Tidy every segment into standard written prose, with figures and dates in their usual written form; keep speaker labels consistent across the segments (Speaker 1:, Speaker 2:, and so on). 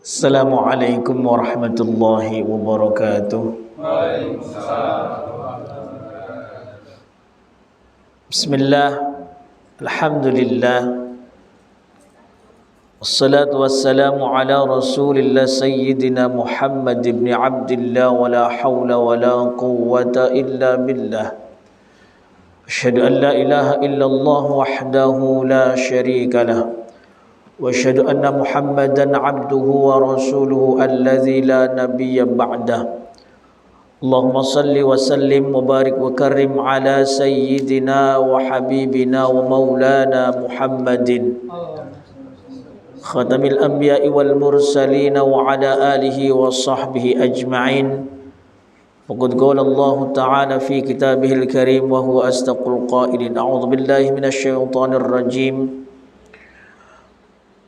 Speaker 1: Assalamualaikum warahmatullahi wabarakatuh. Bismillah, alhamdulillah, wassalatu wassalamu ala rasulillah sayyidina Muhammad ibn Abdillah, wa la hawla wa la quwwata illa billah. Asyhadu an la ilaha illallah wahdahu la syarika lah, wa asyhadu anna Muhammadan abduhu wa rasuluhu alladzi la nabiyya ba'dah. Allahumma salli wa sallim wa barik wa karim ala sayyidina wa habibina wa maulana Muhammadin khatamil anbiya'i wal mursalin wa ala alihi wa sahbihi ajma'in. Faqad qala Allah ta'ala fi kitabihil karim wa huwa asdaqul qailin. A'udzu billahi minasy syaithanir rajim.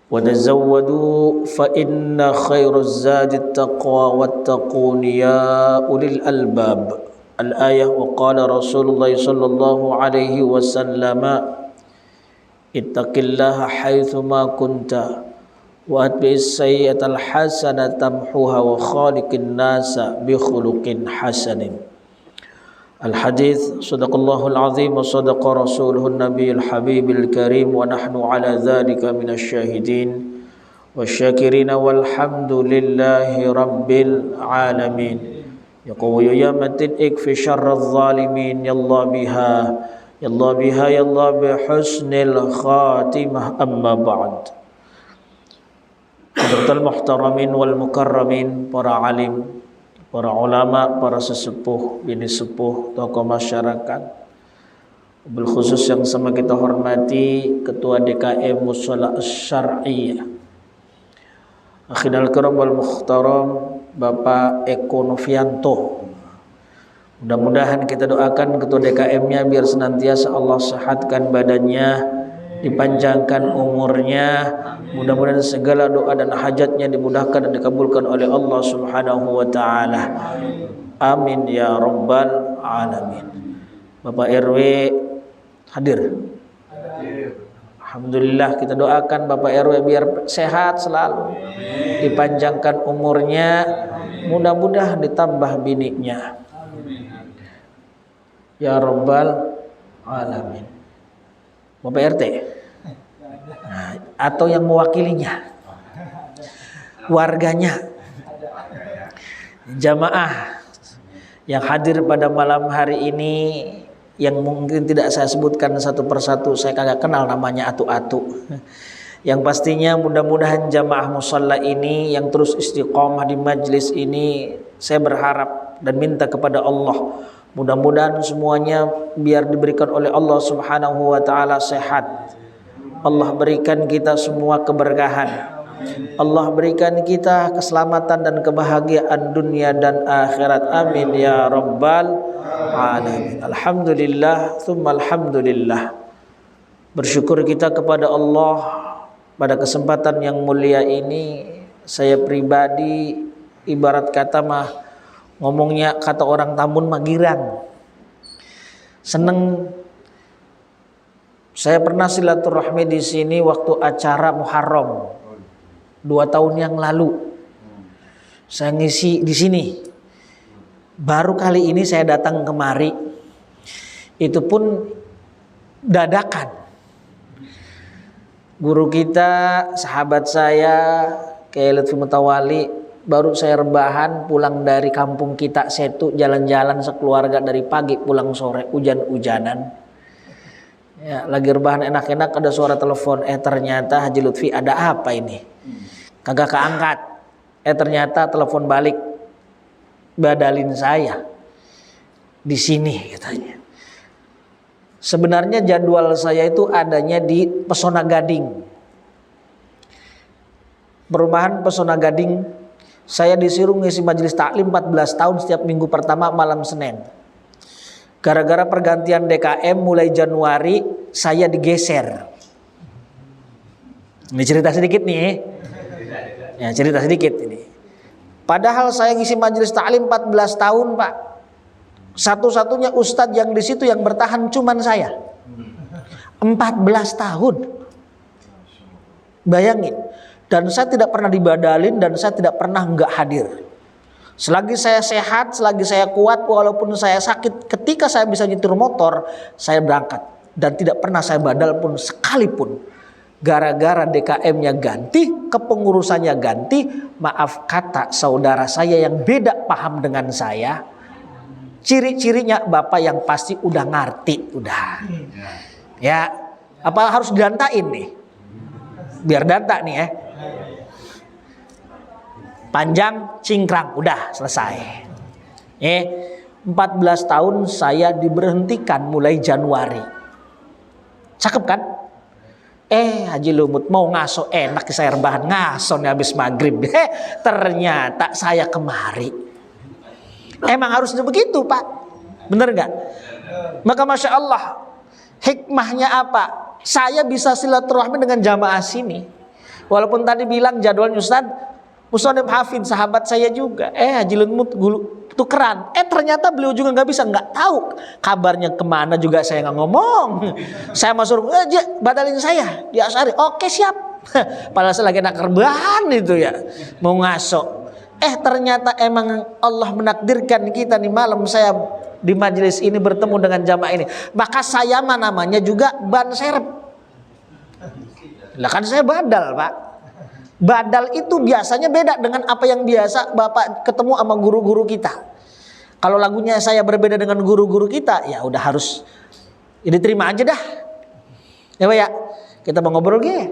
Speaker 1: وَتَزَوَّدُوا فَإِنَّ خَيْرَ الزَّادِ التَّقْوَى وَاتَّقُونِ يَا أُولِي الْأَلْبَابِ. الآية. وقال رسول الله صلى الله عليه وسلم اتق الله حيثما كنت وأتبع السيئة الحسنة تمحوها وخالق الناس بخلق حسن. Al-Hadits. Sadaqallahul azim wa sadaqa rasuluhun nabiyul habibil karim, wa nahnu ala dhalika minasyahidin wasyakirina walhamdulillahi rabbil alamin. Ya qawiyyu ya matin ikfi syarraz zalimin, yallah biha yallah biha yallah bihusnil khatimah, amma ba'd. Hadratul muhtaramin wal mukarramin, para alim, para ulama, para sesepuh, bini sepuh, tokoh masyarakat, bil khusus yang sama kita hormati Ketua DKM Mushola Asy-Syar'iyyah Akhirul Karam wal Mukhtaram Bapak Eko Novianto. Mudah-mudahan kita doakan Ketua DKM-nya biar senantiasa Allah sehatkan badannya, dipanjangkan umurnya, mudah-mudahan segala doa dan hajatnya dimudahkan dan dikabulkan oleh Allah Subhanahu wa taala. Amin ya rabbal alamin. Bapak RW hadir? Alhamdulillah, kita doakan Bapak RW biar sehat selalu, dipanjangkan umurnya, mudah-mudahan ditambah biniknya. Ya rabbal alamin. Bapak RT atau yang mewakilinya, warganya, jamaah yang hadir pada malam hari ini, yang mungkin tidak saya sebutkan satu persatu, saya kagak kenal namanya atu-atu. Yang pastinya mudah-mudahan jamaah musalla ini yang terus istiqomah di majlis ini, saya berharap dan minta kepada Allah, mudah-mudahan semuanya biar diberikan oleh Allah Subhanahu wa taala sehat. Allah berikan kita semua keberkahan. Allah berikan kita keselamatan dan kebahagiaan dunia dan akhirat. Amin ya rabbal alamin. Alhamdulillah, tsumma alhamdulillah. Bersyukur kita kepada Allah pada kesempatan yang mulia ini. Saya pribadi ibarat kata mah, ngomongnya kata orang Tambun mah girang, seneng. Saya pernah silaturahmi di sini waktu acara Muharram 2 tahun yang lalu. Saya ngisi di sini. Baru kali ini saya datang kemari, itu pun dadakan. Guru kita, sahabat saya, Kiai Lutfi Mutawali, baru saya rebahan pulang dari kampung kita Setu, jalan-jalan sekeluarga dari pagi pulang sore, hujan-hujanan. Ya, lagi rebahan enak-enak ada suara telepon. Ternyata Haji Lutfi ada apa ini? Kagak keangkat. Ternyata telepon balik, badalin saya di sini katanya. Sebenarnya jadwal saya itu adanya di Pesona Gading, perumahan Pesona Gading. Saya disuruh ngisi majelis taklim 14 tahun setiap minggu pertama malam Senin. Gara-gara pergantian DKM mulai Januari saya digeser. Ini cerita sedikit nih. Ya, cerita sedikit ini. Padahal saya ngisi majelis taklim 14 tahun, Pak. Satu-satunya ustadz yang di situ yang bertahan cuman saya. 14 tahun. Bayangin, Dan saya tidak pernah dibadalin, dan saya tidak pernah nggak hadir. Selagi saya sehat, selagi saya kuat, walaupun saya sakit, ketika saya bisa nyetir motor, saya berangkat. Dan tidak pernah saya badal pun sekalipun. Gara-gara DKM-nya ganti, kepengurusannya ganti, maaf kata saudara saya yang beda paham dengan saya, ciri-cirinya bapak yang pasti udah ngerti, udah. Ya, apa harus didantain nih? Biar danta nih ya. Panjang, cingkrang, udah selesai. 14 tahun saya diberhentikan mulai Januari. Cakep kan? Haji Lumut mau ngaso enak saya rebahan, ngaso nih habis maghrib. Ternyata saya kemari. Emang harusnya begitu Pak, bener gak? Maka Masya Allah, hikmahnya apa? Saya bisa silaturahmi dengan jamaah sini. Walaupun tadi bilang jadwalnya Ustadz Musonib Hafid sahabat saya juga, Haji Lumut tukeran. Ternyata beliau juga nggak bisa, nggak tahu kabarnya kemana juga saya nggak ngomong. Saya masuk, badalin saya di Asy'ari. Oke siap. Padahal saya lagi nak rebahan itu ya, mau ngaso. Ternyata emang Allah menakdirkan kita nih malam saya di majelis ini bertemu dengan jamaah ini. Maka saya namanya juga ban serep. Lah kan saya badal Pak. Badal itu biasanya beda dengan apa yang biasa Bapak ketemu sama guru-guru kita. Kalau lagunya saya berbeda dengan guru-guru kita, ya udah harus diterima aja dah. Ya Pak ya, kita mau ngobrol ge.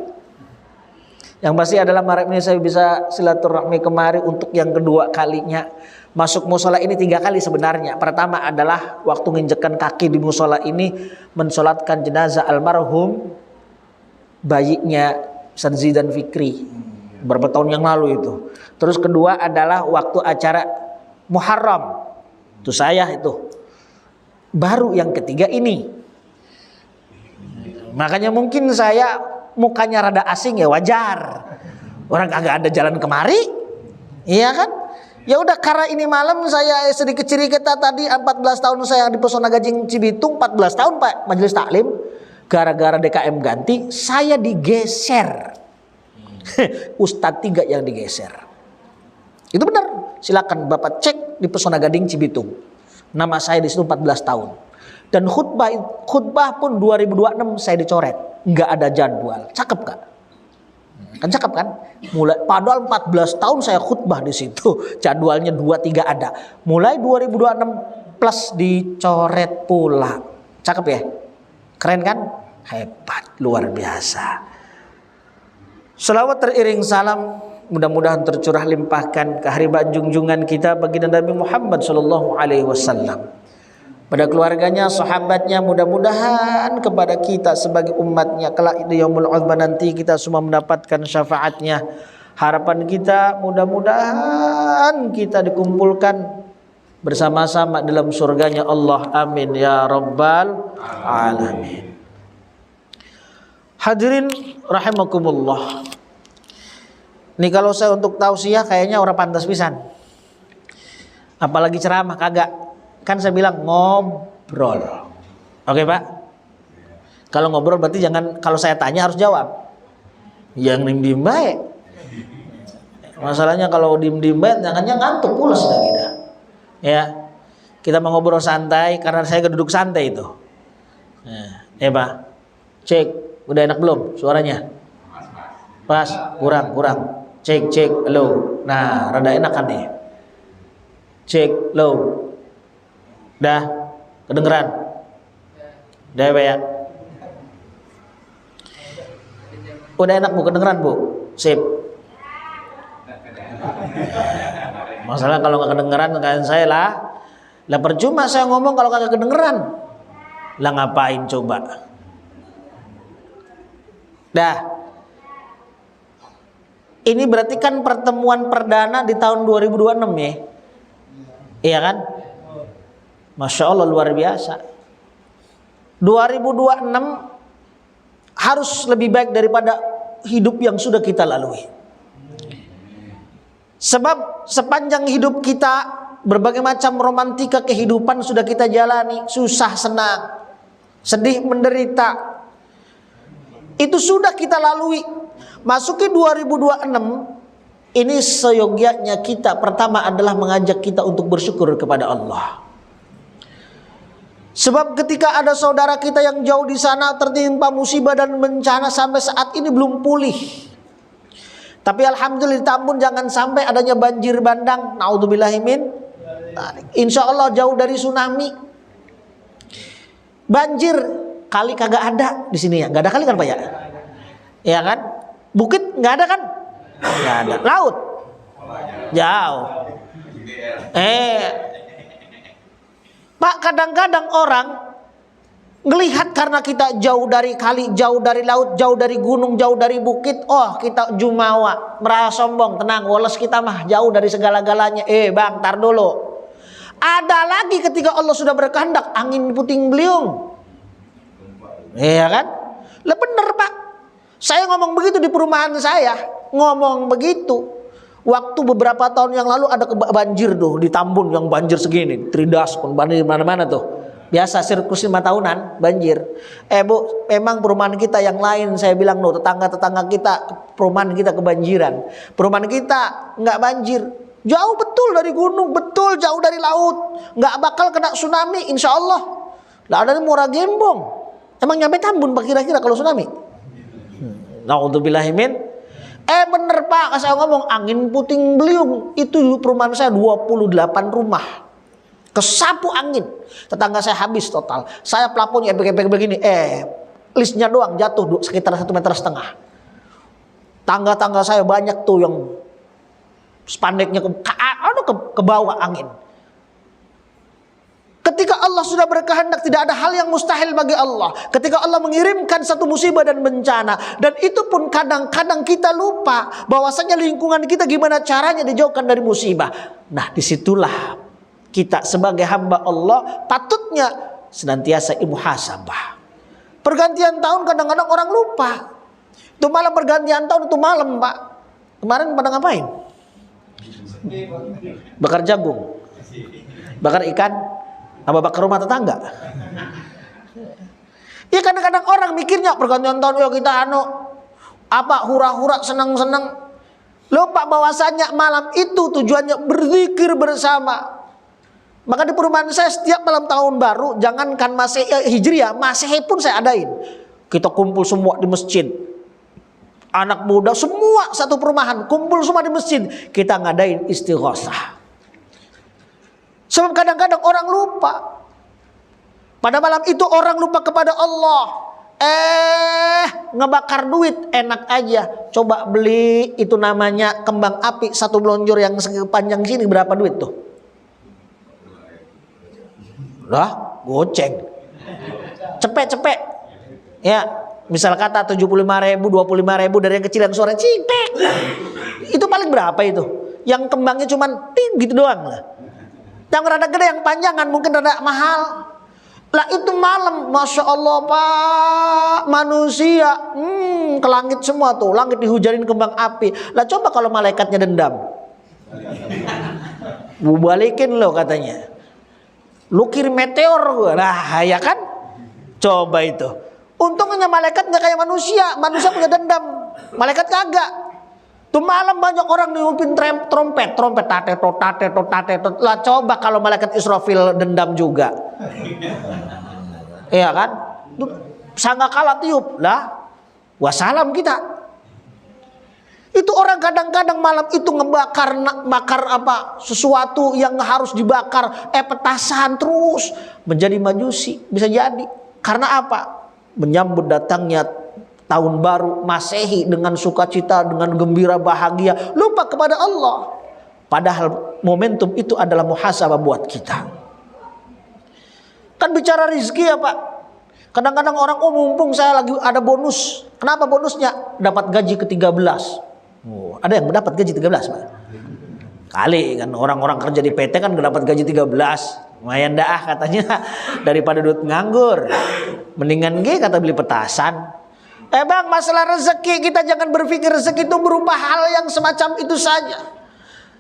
Speaker 1: Yang pasti adalah malam ini saya bisa silaturahmi kemari untuk yang kedua kalinya. Masuk musola ini 3 kali sebenarnya. Pertama adalah waktu nginjekkan kaki di musola ini, mensolatkan jenazah almarhum bayinya Ustaz Zidan Fikri. Berapa tahun yang lalu itu. Terus kedua adalah waktu acara Muharram. Itu saya itu. Baru yang ketiga ini. Makanya mungkin saya mukanya rada asing ya wajar. Orang kagak ada jalan kemari. Iya kan? Ya udah karena ini malam saya sedikit cerita tadi 14 tahun saya di Pesona Gading Cibitung, 14 tahun Pak majelis taklim. Gara-gara DKM ganti saya digeser. Ustadz 3 yang digeser. Itu benar. Silakan Bapak cek di Pesona Gading Cibitung. Nama saya di situ 14 tahun. Dan khutbah pun 2026 saya dicoret. Nggak ada jadwal. Cakep gak? Kan cakep kan? Mulai padahal 14 tahun saya khutbah di situ. Jadwalnya 2-3 ada. Mulai 2026 plus dicoret pula. Cakep ya? Keren kan? Hebat, luar biasa. Salawat teriring salam mudah-mudahan tercurah limpahkan kehariban junjungan kita baginda Nabi Muhammad sallallahu alaihi wasallam. Pada keluarganya, sahabatnya, mudah-mudahan kepada kita sebagai umatnya kelak di yaumul 'uzma nanti kita semua mendapatkan syafaatnya. Harapan kita mudah-mudahan kita dikumpulkan bersama-sama dalam surganya Allah. Amin ya rabbal alamin. Hadirin rahimakumullah. Nih kalau saya untuk tausiah kayaknya orang pantas pisan. Apalagi ceramah kagak. Kan saya bilang ngobrol. Oke Pak? Kalau ngobrol berarti jangan, kalau saya tanya harus jawab. Yang diem baik. Masalahnya kalau diem baik jangannya ngantuk pulas dah kita. Ya. Kita mau ngobrol santai karena saya duduk santai itu. Nah, Pak. Cek, udah enak belum suaranya? Pas, kurang. Cek, low. Nah, rada enak kan nih. Cek, low. Dah, kedengeran? Udah ya? Udah enak Bu, kedengeran Bu? Sip. Masalah kalau nggak kedengeran kan saya lah percuma saya ngomong kalau kagak kedengeran. Lah ngapain coba? Dah. Ini berarti kan pertemuan perdana di tahun 2026 ya. Iya kan? Masya Allah luar biasa. 2026 harus lebih baik daripada hidup yang sudah kita lalui. Sebab sepanjang hidup kita berbagai macam romantika kehidupan sudah kita jalani, susah senang, sedih menderita. Itu sudah kita lalui masuki 2026, ini seyogyanya kita pertama adalah mengajak kita untuk bersyukur kepada Allah. Sebab ketika ada saudara kita yang jauh di sana tertimpa musibah dan bencana sampai saat ini belum pulih. Tapi alhamdulillah di Tambun jangan sampai adanya banjir bandang, naudzubillahimin. Insya Allah jauh dari tsunami. Banjir kali kagak ada di sini ya, nggak ada kali kan Pak ya? Ya kan? Bukit nggak ada kan? Nggak ada. Laut jauh. Pak, kadang-kadang orang ngelihat karena kita jauh dari kali, jauh dari laut, jauh dari gunung, jauh dari bukit, oh kita jumawa, merasa sombong. Tenang, woles kita mah jauh dari segala-galanya. Bang, tar dulu. Ada lagi ketika Allah sudah berkehendak, angin puting beliung. Iya kan? Lah bener Pak. Saya ngomong begitu di perumahan saya, ngomong begitu. Waktu beberapa tahun yang lalu ada banjir tuh di Tambun yang banjir segini, Tridas pun banjir mana-mana tuh. Biasa siklus 5 tahunan banjir. Bu, memang perumahan kita yang lain, saya bilang loh, tetangga-tetangga kita, perumahan kita kebanjiran. Perumahan kita nggak banjir. Jauh betul dari gunung, betul jauh dari laut. Nggak bakal kena tsunami, insya Allah. Lah ada di Muara Gembong. Emang nyampe Tambun Pak kira-kira kalau tsunami? Naudzubillahimin. Bener Pak, saya ngomong angin puting beliung. Itu di perumahan saya 28 rumah kesapu angin. Tetangga saya habis total. Saya plafonnya ebek-ebek begini. Listnya doang jatuh sekitar 1,5 meter. Tangga-tangga saya banyak tuh yang spandeknya ke bawah angin. Ketika Allah sudah berkehendak, tidak ada hal yang mustahil bagi Allah. Ketika Allah mengirimkan satu musibah dan bencana, dan itu pun kadang-kadang kita lupa bahwasanya lingkungan kita gimana caranya dijauhkan dari musibah. Nah, disitulah kita sebagai hamba Allah patutnya senantiasa muhasabah. Pergantian tahun kadang-kadang orang lupa. Itu malam pergantian tahun itu malam Pak. Kemarin pada ngapain? Bakar jagung, bakar ikan, apa bakar rumah tetangga. Ya kadang-kadang orang mikirnya pergantian tahun ya kita hura-hura senang-senang. Lupa bahwasanya malam itu tujuannya berzikir bersama. Maka di perumahan saya setiap malam tahun baru, jangankan Hijriah, Masehi pun saya adain. Kita kumpul semua di masjid. Anak muda semua satu perumahan kumpul semua di masjid. Kita ngadain istighosah. Sebab kadang-kadang orang lupa. Pada malam itu orang lupa kepada Allah. Ngebakar duit enak aja. Coba beli itu namanya kembang api satu belonjor yang sepanjang sini berapa duit tuh? Lah, goceng. Cepet-cepet. Ya, misal kata 75.000, 25.000 dari yang kecil yang suara cipek. Itu paling berapa itu? Yang kembangnya cuman ting gitu doang lah. Yang rada gede, yang panjangan mungkin rada mahal. Lah itu malam, Masya Allah Pak, manusia ke langit semua tuh. Langit dihujanin kembang api. Lah coba kalau malaikatnya dendam, bu balikin lo katanya. Lu kirim meteor gue. Nah ya kan. Coba itu. Untungnya malaikat gak kayak manusia. Manusia punya dendam, malaikat kagak. Tuh malam banyak orang niupin trompet. Tatetot. Lah coba kalau malaikat Israfil dendam juga. Iya kan? Sangka kalah tiup. Lah wassalam kita. Itu orang kadang-kadang malam itu ngebakar sesuatu yang harus dibakar, petasan terus menjadi majusi, bisa jadi. Karena apa? Menyambut datangnya tahun baru Masehi dengan sukacita, dengan gembira bahagia, lupa kepada Allah. Padahal momentum itu adalah muhasabah buat kita. Kan bicara rezeki ya Pak. Kadang-kadang orang mumpung saya lagi ada bonus. Kenapa bonusnya? Dapat gaji ke-13. Ada yang mendapat gaji 13 Pak. Kali kan orang-orang kerja di PT kan dapat gaji 13. Lumayan dah katanya, daripada duit nganggur. Mendingan kata beli petasan. Bang, masalah rezeki kita jangan berpikir rezeki itu berupa hal yang semacam itu saja.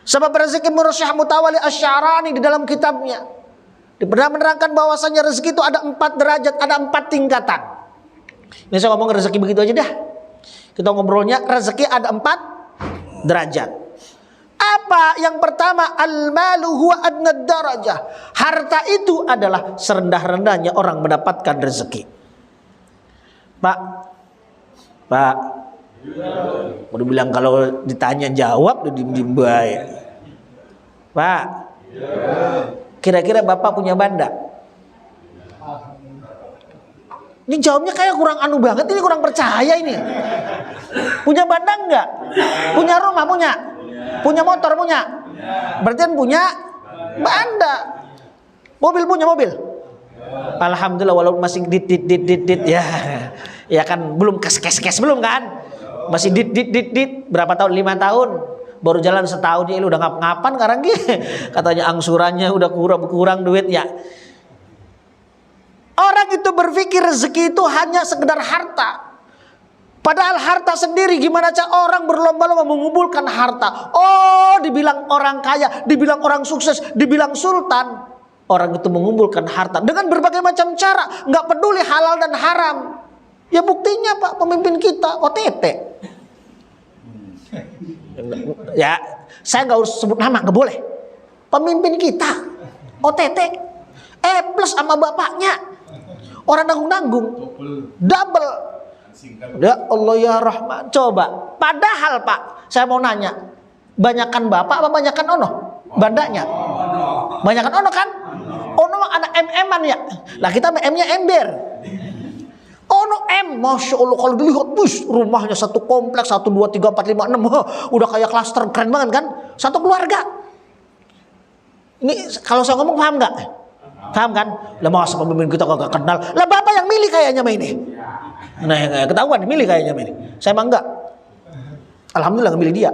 Speaker 1: Sebab rezeki menurut Syekh Mutawalli Asy-Sya'rani di dalam kitabnya pernah menerangkan bahwasanya rezeki itu ada 4 derajat, ada 4 tingkatan. Ini saya ngomong rezeki begitu aja dah. Kita ngobrolnya rezeki ada 4 derajat. Apa yang pertama? Al-malu huwa adnad darajah. Harta itu adalah serendah-rendahnya orang mendapatkan rezeki. Pak, udah bilang kalau ditanya jawab, udah diem-diem baik. Pak, kira-kira Bapak punya banda? Ini jawabnya kayak kurang anu banget, ini kurang percaya ini. Punya banda enggak? Punya rumah punya? Punya motor punya? Berarti kan punya banda. Mobil punya mobil? Alhamdulillah walaupun masih dit ya. Ya kan belum kes belum kan? Masih dit berapa tahun? 5 tahun. Baru jalan setahun ini udah ngap-ngapan sekarang gitu. Katanya angsurannya udah kurang duitnya. Orang itu berpikir rezeki itu hanya sekedar harta. Padahal harta sendiri gimana cara orang berlomba-lomba mengumpulkan harta. Oh, dibilang orang kaya, dibilang orang sukses, dibilang sultan. Orang itu mengumpulkan harta dengan berbagai macam cara, nggak peduli halal dan haram. Ya buktinya Pak, pemimpin kita OTT. Ya, saya nggak usah sebut nama, nggak boleh. Pemimpin kita OTT, plus sama bapaknya. Orang nanggung-nanggung, double. Ya Allah ya Rahman. Coba, padahal Pak, saya mau nanya, banyakan bapak apa banyakan ono? Bandanya? Banyakan ono kan? Ono anak MM-an ya. Lah kita M-nya ember. Ono M, Masya Allah kalau dilihat, rumahnya satu kompleks, 1, 2, 3, 4, 5, 6, udah kayak klaster, keren banget kan? Satu keluarga. Ini kalau saya ngomong paham nggak? Paham kan? Lah masa pemimpin kita kagak kenal? Lah bapak yang milih kayaknya mah ini. Nah, ketahuan milih kayaknya mah ini. Saya mah enggak. Alhamdulillah milih dia.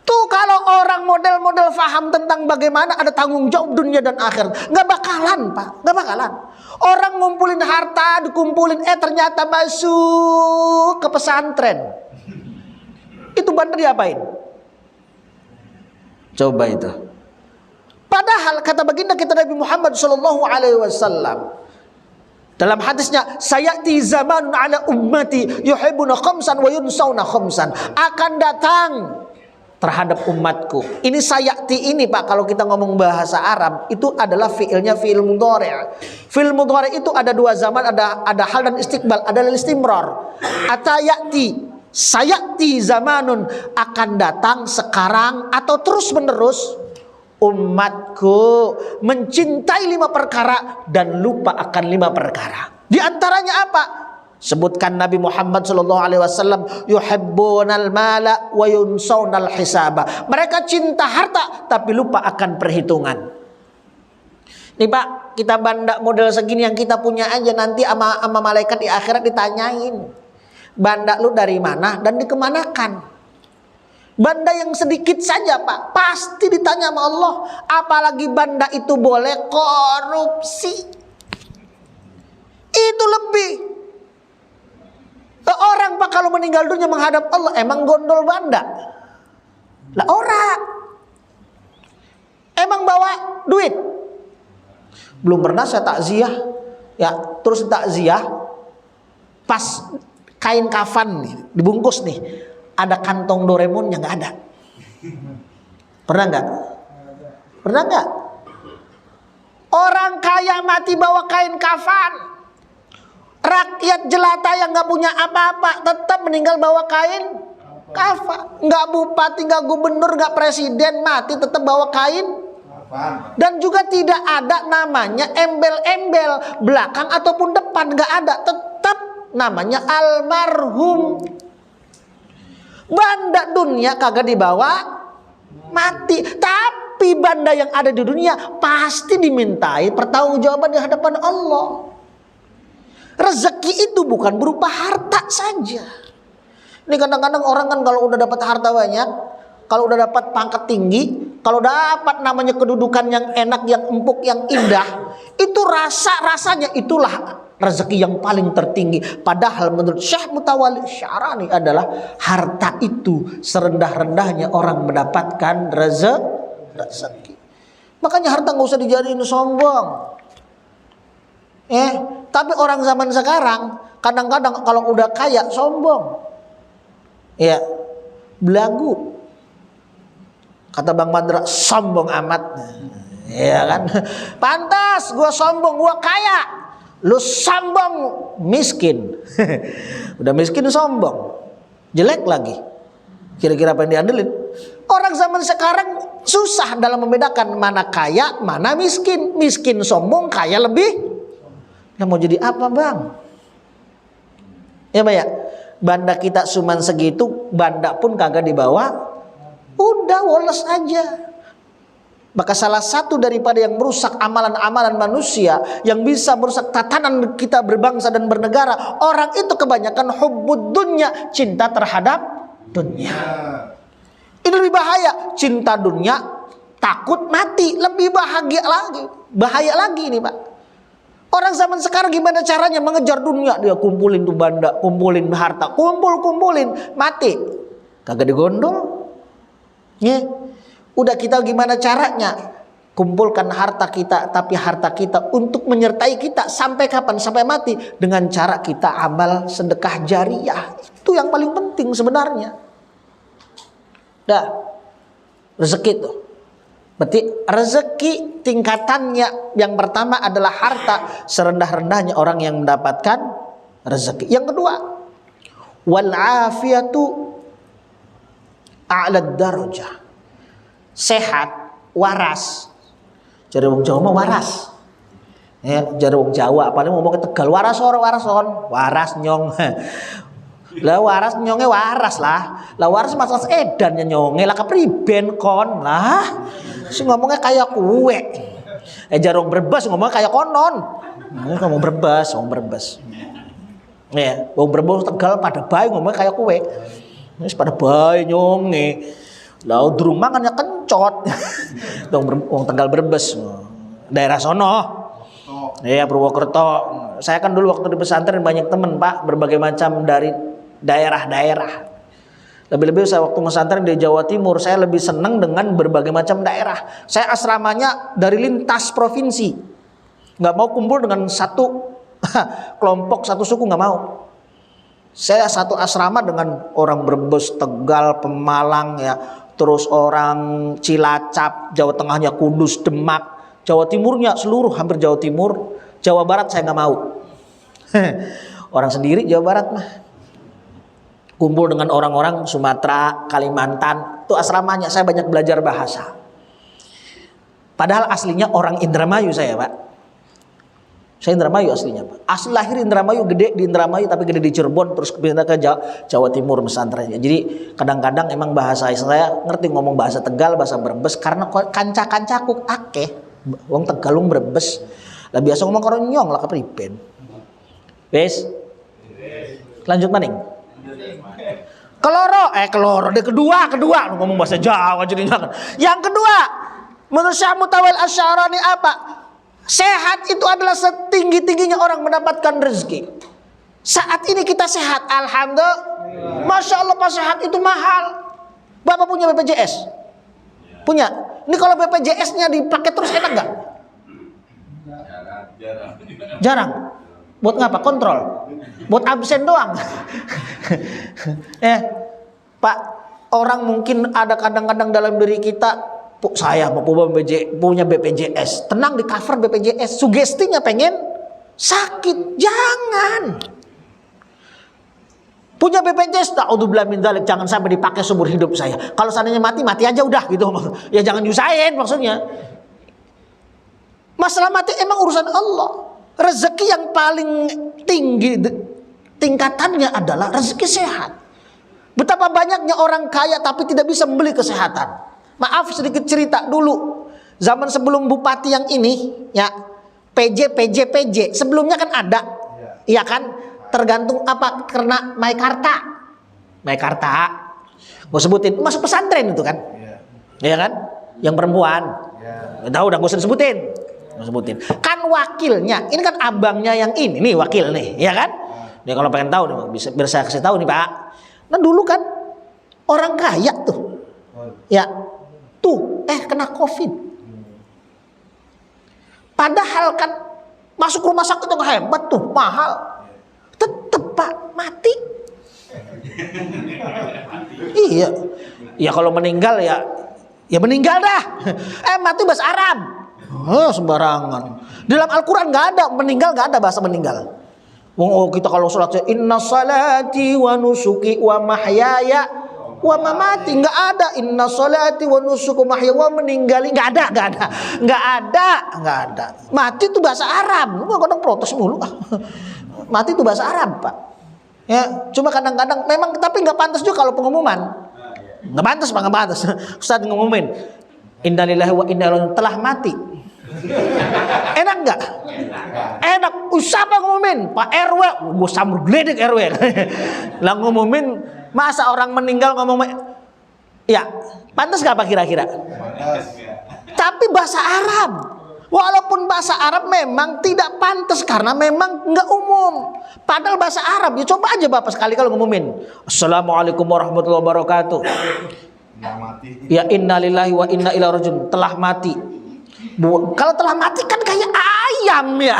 Speaker 1: Tuh kalau orang model-model faham tentang bagaimana ada tanggung jawab dunia dan akhirat, nggak bakalan Pak, nggak bakalan. Orang ngumpulin harta, dikumpulin, ternyata masuk ke pesantren. Itu bandar diapain? Coba itu. Padahal kata baginda kita Nabi Muhammad SAW dalam hadisnya, sayati zamanun ala ummati yuhibbuna khamsan wa yunsawna khamsan. Akan datang terhadap umatku. Ini sayati ini Pak, kalau kita ngomong bahasa Arab itu adalah fiilnya fiil mudhari'. Fiil mudhari' itu ada 2 zaman, ada hal dan istiqbal, ada istimrar. Atayati, sayati zamanun, akan datang sekarang atau terus menerus umatku mencintai 5 perkara dan lupa akan 5 perkara. Di antaranya apa? Sebutkan Nabi Muhammad SAW, yuhibbunal mala wa yunsawnal hisaba. Mereka cinta harta tapi lupa akan perhitungan. Nih Pak, kita banda model segini yang kita punya aja, nanti sama malaikat di akhirat ditanyain, banda lu dari mana dan dikemanakan. Banda yang sedikit saja Pak, pasti ditanya sama Allah. Apalagi banda itu boleh korupsi. Itu lebih. Orang Pak kalau meninggal dunia menghadap Allah, emang gondol banda? Lah orang. Emang bawa duit? Belum pernah saya takziah. Ya, terus takziah pas kain kafan nih, dibungkus nih, ada kantong Doraemonnya nggak ada. Pernah nggak? Pernah nggak? Orang kaya mati bawa kain kafan. Rakyat jelata yang nggak punya apa-apa tetap meninggal bawa kain kafan. Nggak bupati, nggak gubernur, nggak presiden mati tetap bawa kain. Dan juga tidak ada namanya embel-embel belakang ataupun depan, nggak ada. Tetap namanya almarhum. Banda dunia kagak dibawa mati, tapi banda yang ada di dunia pasti dimintai pertanggungjawaban di hadapan Allah. Rezeki itu bukan berupa harta saja. Ini kadang-kadang orang kan kalau udah dapat harta banyak, kalau udah dapat pangkat tinggi, kalau dapat namanya kedudukan yang enak, yang empuk, yang indah, itu rasanya itulah rezeki yang paling tertinggi. Padahal menurut Syekh Mutawalli Sya'rani adalah harta itu serendah-rendahnya orang mendapatkan rezeki. Makanya harta nggak usah dijadiin sombong. Tapi orang zaman sekarang kadang-kadang kalau udah kaya sombong. Ya, belagu. Kata Bang Madra, sombong amat. Ya kan? Pantas gua sombong, gua kaya. Lu sombong, miskin. Udah miskin sombong. Jelek lagi. Kira-kira apa yang diandelin? Orang zaman sekarang susah dalam membedakan mana kaya, mana miskin. Miskin sombong, kaya lebih. Nah, mau jadi apa, Bang? Ya, Pak ya. Banda kita cuman segitu, banda pun kagak dibawa. Udah woles aja. Maka salah satu daripada yang merusak amalan-amalan manusia, yang bisa merusak tatanan kita berbangsa dan bernegara, orang itu kebanyakan hubbud dunya, cinta terhadap dunia. Ini lebih bahaya. Cinta dunia, takut mati, lebih bahagia lagi. Bahaya lagi ini, Pak. Orang zaman sekarang gimana caranya mengejar dunia? Dia kumpulin tuh banda, kumpulin harta, kumpulin, mati. Kagak digondol. Ya. Udah kita gimana caranya? Kumpulkan harta kita, tapi harta kita untuk menyertai kita sampai kapan? Sampai mati. Dengan cara kita amal sedekah jariah. Itu yang paling penting sebenarnya. Dah, rezeki tuh. Berarti rezeki tingkatannya yang pertama adalah harta, serendah-rendahnya orang yang mendapatkan rezeki. Yang kedua, wal afiyatu a'lad darajah. Sehat, waras. Jadi wong Jawa mah waras. Ya, jadi wong Jawa apalagi ngomong ke Tegal waras nyong. Lah waras nyonge waras lah. Lah waras masalah edan nyonge lah kepriben kon lah. Si ngomongnya kayak kue. Jarong Brebes ngomongnya kayak konon. Ngomong Brebes. Ya, wong Brebes Tegal pada bae ngomongnya kayak kue. Wis pada bae nyonge. Lah durung mangannya kencot. Wong Tegal Brebes. Daerah sono. Iya, Purwokerto. Saya kan dulu waktu di pesantren banyak temen, Pak, berbagai macam dari daerah-daerah. Lebih-lebih saya waktu pesantren di Jawa Timur, saya lebih senang dengan berbagai macam daerah. Saya asramanya dari lintas provinsi. Nggak mau kumpul dengan satu kelompok, satu suku, nggak mau. Saya satu asrama dengan orang Brebes, Tegal, Pemalang, ya, terus orang Cilacap, Jawa Tengahnya Kudus, Demak, Jawa Timurnya seluruh hampir Jawa Timur. Jawa Barat saya nggak mau. Orang sendiri Jawa Barat mah. Kumpul dengan orang-orang Sumatera, Kalimantan, itu asramanya saya banyak belajar bahasa. Padahal aslinya orang Indramayu saya, Pak. Saya Indramayu aslinya, Pak. Asli lahir Indramayu, gede di Indramayu tapi gede di Cirebon, terus pindah ke Jawa Timur pesantrennya. Jadi kadang-kadang emang bahasa saya ngerti ngomong bahasa Tegal, bahasa Brebes karena kanca-kancaku akeh wong Tegal wong Brebes. Lah biasa ngomong karo nyong lah kepriben. Wes. Lanjut maning. Keloro de kedua ngomong bahasa Jawa jadinya. Yang kedua, menurut Syekh Mutawal Asy'arani apa? Sehat itu adalah setinggi-tingginya orang mendapatkan rezeki. Saat ini kita sehat, alhamdulillah. Masya Allah, Pak, sehat itu mahal. Bapak punya BPJS? Punya. Ini kalau BPJS-nya dipakai terus enak nggak? Jarang. Buat ngapa? Kontrol. Buat absen doang. Pak, orang mungkin ada kadang-kadang dalam diri kita, saya mau punya BPJS, tenang di cover BPJS, sugestinya pengen sakit, jangan. Punya BPJS, na'udzubillah min dzalik, jangan sampai dipakai seumur hidup saya. Kalau seandainya mati aja udah gitu. Ya jangan nyusahin maksudnya. Masalah mati emang urusan Allah. Rezeki yang paling tinggi tingkatannya adalah rezeki sehat. Betapa banyaknya orang kaya tapi tidak bisa membeli kesehatan. Maaf sedikit cerita dulu. Zaman sebelum bupati yang ini, ya, PJ. Sebelumnya kan ada. Iya kan? Tergantung apa? Karena Maikarta. Gue sebutin, masuk pesantren itu kan? Iya kan? Yang perempuan. Tahu udah gue sebutin. Kan wakilnya, ini kan abangnya yang ini nih wakil nih, ya kan? Dia kalau pengen tahu nih bisa saya kasih tahu nih, Pak. Nah dulu kan orang kaya tuh. Ya. Tuh, kena COVID. Padahal kan masuk rumah sakit itu hebat tuh, mahal. Tetep, Pak, mati. Iya. Ya kalau meninggal ya meninggal dah. Mati bahasa Arab. Sembarangan. Dalam Al-Quran nggak ada meninggal, nggak ada bahasa meninggal. Kita kalau sholat inna salati wa nusuki wa mahyaya wa mamati, nggak ada inna salati wa nusuki wa mahyaya wa meninggali, nggak ada. Mati itu bahasa Arab. Kadang protes mulu. Mati itu bahasa Arab, Pak. Ya, cuma kadang-kadang memang, tapi nggak pantas juga kalau pengumuman. Nggak pantas, Pak, nggak pantas. Ustaz ngumumin innalillahi wa inna ilaihi raji'un telah mati. Enak nggak? Enak. Siapa ngumumin? Pak RW. Gue samur geledek RW. Lah ngumumin, masa orang meninggal ngomong, ya pantas nggak Pak kira-kira? Tapi bahasa Arab. Walaupun bahasa Arab memang tidak pantas karena memang nggak umum. Padahal bahasa Arab, ya coba aja Bapak sekali kalau ngumumin Assalamualaikum warahmatullahi wabarakatuh. Ya innalillahi wa inna ilaihi raji'un telah mati. Kalau telah mati kan kayak ayam ya.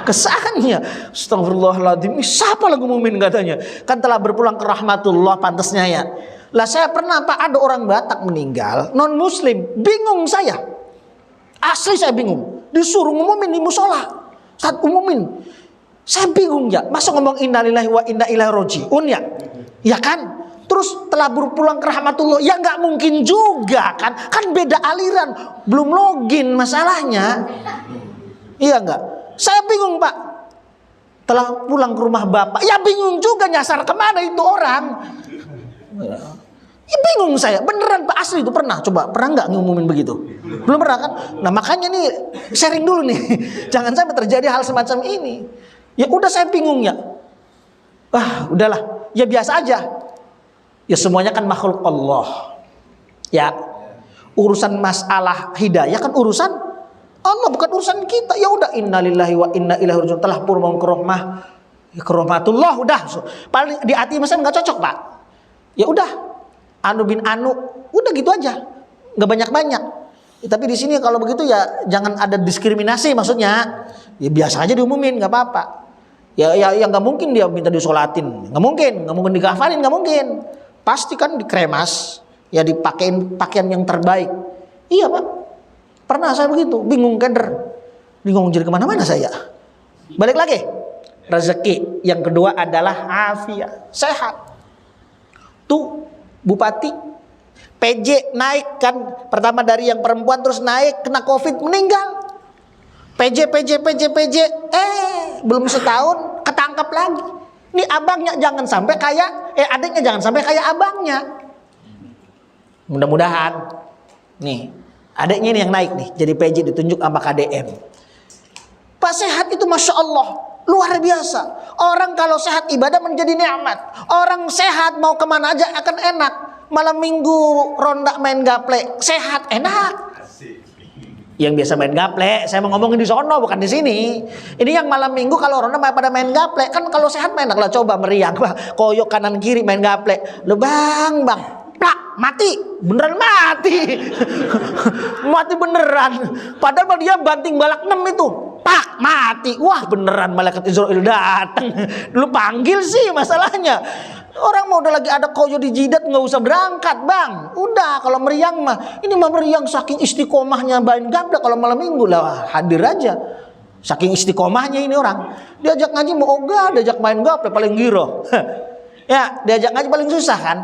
Speaker 1: Kesannya astagfirullahaladzim, siapa lagi ngumumin katanya? Kan telah berpulang ke rahmatullah, pantasnya ya. Lah saya pernah Pak, ada orang Batak meninggal, non muslim, bingung saya. Asli saya bingung. Disuruh ngumumin di musola. Saat umumin, saya bingung ya. Masa ngomong innalillahi wa inna ilaihi raji'un ya? Ya kan? Terus telah berpulang ke rahmatullah, ya nggak mungkin juga kan? Kan beda aliran, belum login masalahnya. Iya nggak? Saya bingung Pak. Telah pulang ke rumah Bapak, ya bingung juga nyasar kemana itu orang. Ya bingung saya, beneran Pak, asli itu pernah. Coba pernah nggak ngumumin begitu? Belum pernah kan? Nah makanya nih sharing dulu nih, jangan sampai terjadi hal semacam ini. Ya udah saya bingung ya. Udahlah, ya biasa aja. Ya semuanya kan makhluk Allah. Ya urusan masalah hidayah kan urusan Allah, bukan urusan kita. Ya udah innalillahi wa inna ilaihi raji'un telah pulang ke rahmatullah. Udah paling di hati masa nggak cocok Pak. Ya udah anu bin anu, udah gitu aja, nggak banyak-banyak. Ya, tapi di sini kalau begitu ya jangan ada diskriminasi, maksudnya ya biasa aja diumumin, nggak apa-apa. Ya nggak mungkin dia minta disolatin, nggak mungkin dikafanin, nggak mungkin. Pasti kan dikremas, ya dipakein pakaian yang terbaik. Iya Pak, pernah saya begitu, bingung jadi kemana-mana saya. Balik lagi, rezeki yang kedua adalah afiat, sehat. Tuh bupati PJ naik kan, pertama dari yang perempuan terus naik kena COVID meninggal. PJ belum setahun ketangkap lagi. Ini abangnya jangan sampai kayak adiknya jangan sampai kayak abangnya. Mudah-mudahan nih adiknya ini yang naik nih jadi PJ ditunjuk sama KDM. Pak sehat itu Masya Allah luar biasa. Orang kalau sehat ibadah menjadi nikmat. Orang sehat mau kemana aja akan enak. Malam minggu ronda main gaple sehat enak. Yang biasa main gaple, saya mau ngomongin di sono bukan di sini. Ini yang malam minggu kalau ronda pada main gaple kan kalau sehat main enak lah, coba meriang koyok kanan kiri main gaple. Lu bang plak mati beneran mati. Mati beneran. Padahal dia banting balak 6 itu pak mati. Wah beneran malaikat Israel datang. Lu panggil sih masalahnya. Orang mau udah lagi ada koyo di jidat nggak usah berangkat bang. Udah kalau meriang mah ini mah meriang saking istiqomahnya main gaple kalau malam minggu lah hadir aja. Saking istiqomahnya ini orang diajak ngaji mau ogah, diajak main gaple paling giro. Ya diajak ngaji paling susah kan.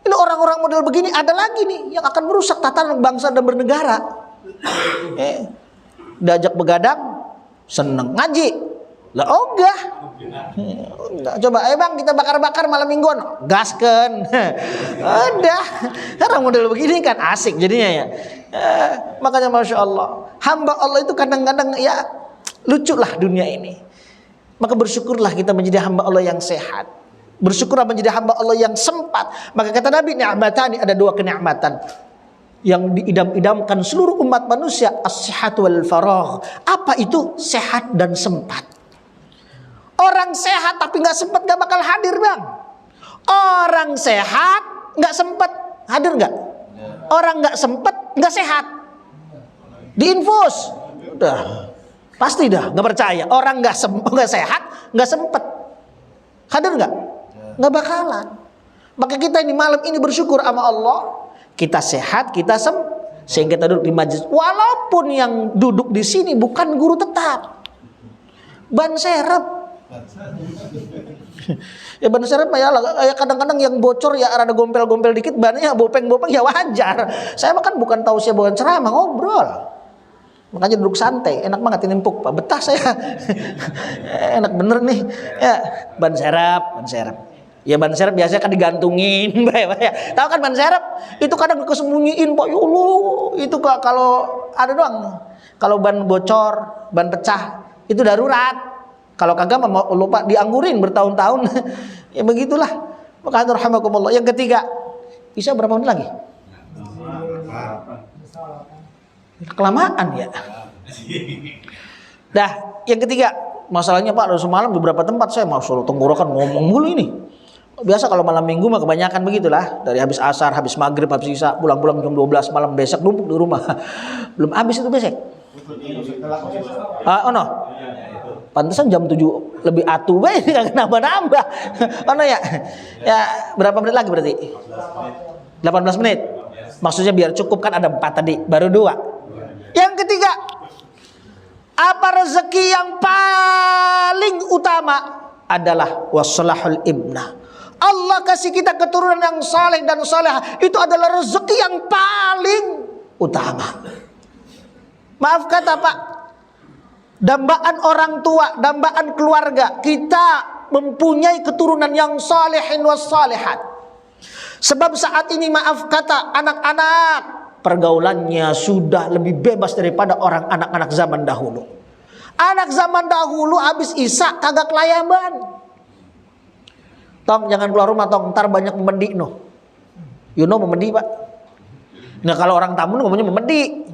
Speaker 1: Ini orang-orang model begini ada lagi nih yang akan merusak tatanan bangsa dan bernegara. Diajak begadang seneng ngaji lah ogah. Coba bang kita bakar-bakar malam mingguan gasken. Udah orang model begini kan asik jadinya ya. Makanya Masya Allah hamba Allah itu kadang-kadang ya lucu lah dunia ini. Maka bersyukurlah kita menjadi hamba Allah yang sehat. Bersyukurlah menjadi hamba Allah yang sempat. Maka kata Nabi ni'matani, ada 2 kenikmatan yang diidam-idamkan seluruh umat manusia, as-sihat wal faragh. Apa itu? Sehat dan sempat. Orang sehat tapi nggak sempat nggak bakal hadir bang. Orang sehat nggak sempat hadir nggak? Orang nggak sempat nggak sehat. Diinfus, udah pasti dah nggak percaya. Orang nggak sehat nggak sempat hadir nggak? Nggak bakalan. Maka kita ini malam ini bersyukur sama Allah, kita sehat, kita sehingga kita duduk di majelis. Walaupun yang duduk di sini bukan guru tetap, ban serep. Ya ban serep ya kadang-kadang yang bocor ya rada gompel-gompel dikit, bannya bopeng-bopeng ya wajar. Saya makan bukan tausiah, bukan ceramah, ngobrol. Makanya duduk santai, enak banget ini empuk Pak, betah saya. Enak bener nih. Ya, ban serep. Ya ban serep biasanya kan digantungin, ya. Tahu kan ban serep? Itu kadang kesembunyiin Pak. Ya Allah, itu kalau ada doang. Kalau ban bocor, ban pecah, itu darurat. Kalau kagak mau lupa dianggurin bertahun-tahun. Ya begitulah. Maka rahimakumullah. Yang ketiga, bisa berapa menit lagi? Kelamaan ya. Dah, yang ketiga, masalahnya Pak, semalam di beberapa tempat saya masuk tenggorokan ngomong mulu ini. Biasa kalau malam minggu mah kebanyakan begitulah. Dari habis asar, habis maghrib, habis isya, pulang-pulang jam 12 malam, besok numpuk di rumah. Belum habis itu besok. Oh no. Pantesan jam 7 lebih atuh bae enggak nambah-nambah. Oh no ya. Ya, berapa menit lagi berarti? 18 menit. Maksudnya biar cukup kan ada 4 tadi, baru 2. Yang ketiga, apa rezeki yang paling utama adalah waslahul ibnah. Allah kasih kita keturunan yang saleh dan salehah, itu adalah rezeki yang paling utama. Maaf kata Pak, dambaan orang tua, dambaan keluarga, kita mempunyai keturunan yang salihin was salihat. Sebab saat ini maaf kata anak-anak pergaulannya sudah lebih bebas daripada orang anak-anak zaman dahulu. Anak zaman dahulu habis isya kagak kelayaban. Tong jangan keluar rumah tong, ntar banyak memedi no. You know memedi Pak. Nah kalau orang tamu ngomongnya memedi.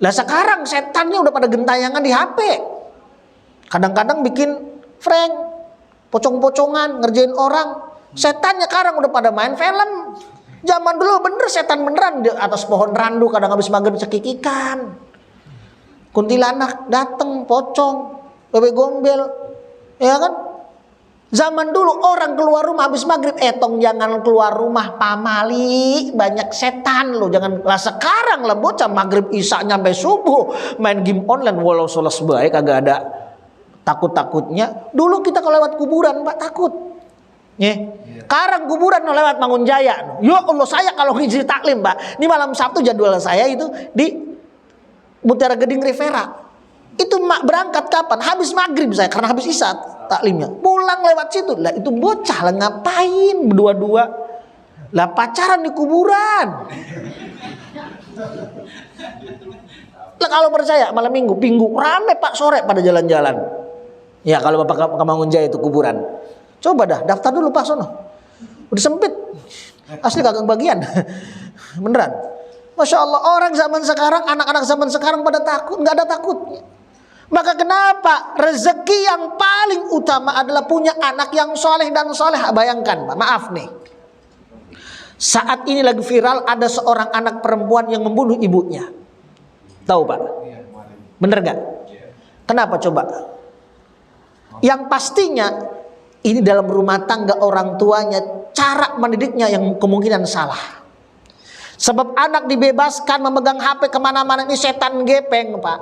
Speaker 1: Lah sekarang setannya udah pada gentayangan di HP. Kadang-kadang bikin prank, pocong-pocongan, ngerjain orang. Setannya sekarang udah pada main film. Zaman dulu bener setan beneran di atas pohon randu kadang habis maghrib cekikikan. Kuntilanak dateng, pocong, bebek gombel. Ya kan? Zaman dulu orang keluar rumah habis maghrib, tong jangan keluar rumah pamali, banyak setan lo, jangan. Lah sekarang lah bocah maghrib isya nyampe subuh main game online walau sholat sebaik kagak ada takut-takutnya. Dulu kita kalau lewat kuburan Pak takut. Sekarang kuburan lewat Mangunjaya. Ya Allah, saya kalau ngisi taklim Pak, ini malam Sabtu jadwal saya itu di Mutiara Geding Rivera. Itu berangkat kapan? Habis maghrib saya, karena habis isya taklimnya. Pulang lewat situ. Lah itu bocah lah ngapain berdua-dua? Lah pacaran di kuburan. Lah kalau percaya malam minggu rame Pak sore pada jalan-jalan. Ya kalau Bapak ke Mangunjaya itu kuburan. Coba dah daftar dulu Pak sono. Udah sempit. Asli kagak bagian. Beneran. Masya Allah, orang zaman sekarang, anak-anak zaman sekarang pada takut, nggak ada takutnya. Maka kenapa rezeki yang paling utama adalah punya anak yang soleh dan soleh. Bayangkan Pak, maaf nih, saat ini lagi viral ada seorang anak perempuan yang membunuh ibunya. Tahu Pak? Bener gak? Kenapa coba? Yang pastinya ini dalam rumah tangga orang tuanya, cara mendidiknya yang kemungkinan salah. Sebab anak dibebaskan memegang HP kemana-mana, ini setan gepeng Pak.